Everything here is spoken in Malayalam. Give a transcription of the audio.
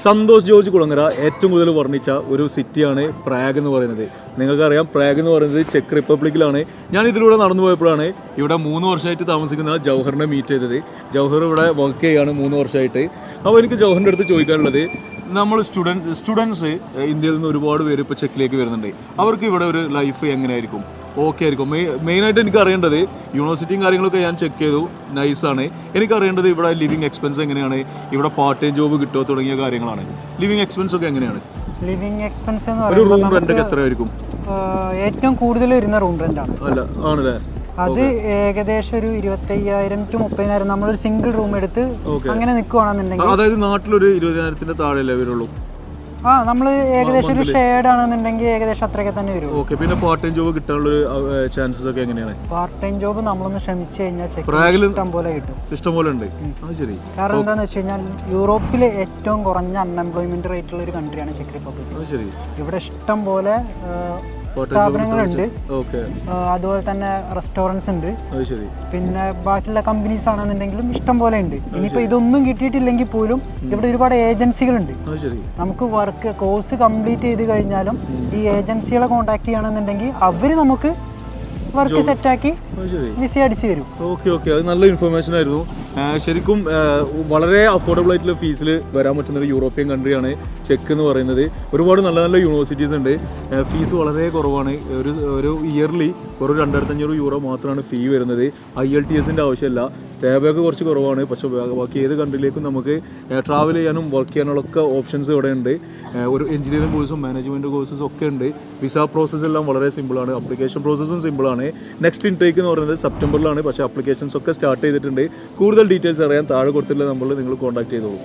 സന്തോഷ് ജോർജ് കുളങ്ങര ഏറ്റവും കൂടുതൽ വർണ്ണിച്ച ഒരു സിറ്റിയാണ് പ്രാഗ് എന്ന് പറയുന്നത്. നിങ്ങൾക്കറിയാം, പ്രാഗ് എന്ന് പറയുന്നത് ചെക്ക് റിപ്പബ്ലിക്കിലാണ്. ഞാൻ ഇതിലൂടെ നടന്നു പോയപ്പോഴാണ് ഇവിടെ 3 വർഷമായിട്ട് താമസിക്കുന്ന ജൗഹറിനെ മീറ്റ് ചെയ്തത്. ജൗഹർ ഇവിടെ വർക്ക് ചെയ്യുകയാണ് 3 വർഷമായിട്ട്. അപ്പോൾ എനിക്ക് ജൗഹറിൻ്റെ അടുത്ത് ചോദിക്കാനുള്ളത്, നമ്മൾ സ്റ്റുഡൻസ് ഇന്ത്യയിൽ നിന്ന് ഒരുപാട് പേര് ഇപ്പോൾ ചെക്കിലേക്ക് വരുന്നുണ്ട്. അവർക്ക് ഇവിടെ ഒരു ലൈഫ് എങ്ങനെയായിരിക്കും? ഓക്കെ ആയിരിക്കും? മെയിനായിട്ട് എനിക്ക് അറിയേണ്ടത്, യൂണിവേഴ്സിറ്റിയും കാര്യങ്ങളൊക്കെ ഞാൻ ചെക്ക് ചെയ്തു, നൈസാണ്. എനിക്കറിയേണ്ടത് ഇവിടെ ലിവിങ് എക്സ്പെൻസ് എങ്ങനെയാണ്, ഇവിടെ പാർട്ട് ടൈം ജോബ് കിട്ടുമോ തുടങ്ങിയ കാര്യങ്ങളാണ്. ലിവിങ് എക്സ്പെൻസ് ഒക്കെ എങ്ങനെയാണ്? ലിവിങ് എക്സ്പെൻസ് എന്ന് ഒരു റൂം റെന്റ് ഒക്കെ എത്രയായിരിക്കും? ഏറ്റവും കൂടുതൽ വരുന്ന റൂം റെന്റ് ആണ്. അല്ല, ആണല്ലേ? അത് ഏകദേശം ഒരു 25,000 to 30,000. നമ്മളൊരു സിംഗിൾ റൂം എടുത്ത് അങ്ങനെ നിൽക്കുവാണെന്നുണ്ടെങ്കിൽ, അതായത് നാട്ടിലൊരു 20,000 താഴെയല്ലേ വരുള്ളൂ? നമ്മൾ ഏകദേശം ഒരു ഷെയർഡ് ആണെന്നുണ്ടെങ്കിൽ ഏകദേശം അത്രയൊക്കെ തന്നെ വരും. ഓക്കെ. പിന്നെ പാർട്ട് ടൈം ജോബ് കിട്ടാനുള്ള ചാൻസസ് ഒക്കെ എങ്ങനെയാണ്? പാർട്ട് ടൈം ജോബ് നമ്മളൊന്ന് ശ്രമിച്ചു കഴിഞ്ഞാൽ ഇഷ്ടം പോലെ കിട്ടും. ഇഷ്ടം പോലെ ഉണ്ട്. ശരി. കാരണം എന്താണെന്ന് വെച്ച് കഴിഞ്ഞാൽ യൂറോപ്പിലെ ഏറ്റവും കുറഞ്ഞ അൺഎംപ്ലോയ്മെന്റ് റേറ്റ് ഉള്ള ഒരു കൺട്രിയാണ് ചെക്ക് റിപ്പബ്ലിക്. ശരി. ഇവിടെ ഇഷ്ടം പോലെ സ്ഥാപനങ്ങളുണ്ട്, അതുപോലെ തന്നെ റെസ്റ്റോറൻറ്റ്സ് ഉണ്ട്, പിന്നെ ബാക്കിയുള്ള കമ്പനീസ് ആണെന്നുണ്ടെങ്കിലും ഇഷ്ടം പോലെ ഉണ്ട്. ഇനിയിപ്പോൾ ഇതൊന്നും കിട്ടിയിട്ടില്ലെങ്കിൽ പോലും ഇവിടെ ഒരുപാട് ഏജൻസികളുണ്ട്. നമുക്ക് കോഴ്സ് കംപ്ലീറ്റ് ചെയ്ത് കഴിഞ്ഞാലും ഈ ഏജൻസികളെ കോൺടാക്ട് ചെയ്യണമെന്നുണ്ടെങ്കിൽ അവർ നമുക്ക് വർക്ക് സെറ്റാക്കി വിസ അടിച്ചു തരും. ഓക്കെ. അത് നല്ല ഇൻഫർമേഷൻ ആയിരുന്നു. ശരിക്കും വളരെ അഫോർഡബിൾ ആയിട്ടുള്ള ഫീസിൽ വരാൻ പറ്റുന്ന ഒരു യൂറോപ്യൻ കൺട്രിയാണ് ചെക്ക് എന്ന് പറയുന്നത്. ഒരുപാട് നല്ല നല്ല യൂണിവേഴ്സിറ്റീസ് ഉണ്ട്. ഫീസ് വളരെ കുറവാണ്. ഒരു ഇയർലി ഒരു 2,500 യൂറോ മാത്രമാണ് ഫീ വരുന്നത്. IELTSൻ്റെ ആവശ്യമില്ല. സ്റ്റേ ബാക്ക് കുറച്ച് കുറവാണ്. പക്ഷേ ബാക്കി ഏത് കൺട്രിയിലേക്കും നമുക്ക് ട്രാവൽ ചെയ്യാനും വർക്ക് ചെയ്യാനുള്ള ഒക്കെ ഓപ്ഷൻസ് ഇവിടെ ഉണ്ട്. ഒരു എഞ്ചിനീയറിംഗ് കോഴ്സും മാനേജ്മെൻറ്റ് കോഴ്സസും ഒക്കെ ഉണ്ട്. വിസ പ്രോസസ്സ് എല്ലാം വളരെ സിമ്പിളാണ്. അപ്ലിക്കേഷൻ പ്രോസസ്സും സിമ്പിളാണ്. നെക്സ്റ്റ് ഇൻടേക്ക് എന്ന് പറയുന്നത് സെപ്റ്റംബറിലാണ്. പക്ഷേ അപ്ലിക്കേഷൻസ് ഒക്കെ സ്റ്റാർട്ട് ചെയ്തിട്ടുണ്ട്. കൂടുതൽ ഡീറ്റെയിൽസ് അറിയാൻ താഴെ കൊടുത്തിട്ടുള്ള നമ്പറിൽ നിങ്ങൾ കോൺടാക്ട് ചെയ്തോളൂ.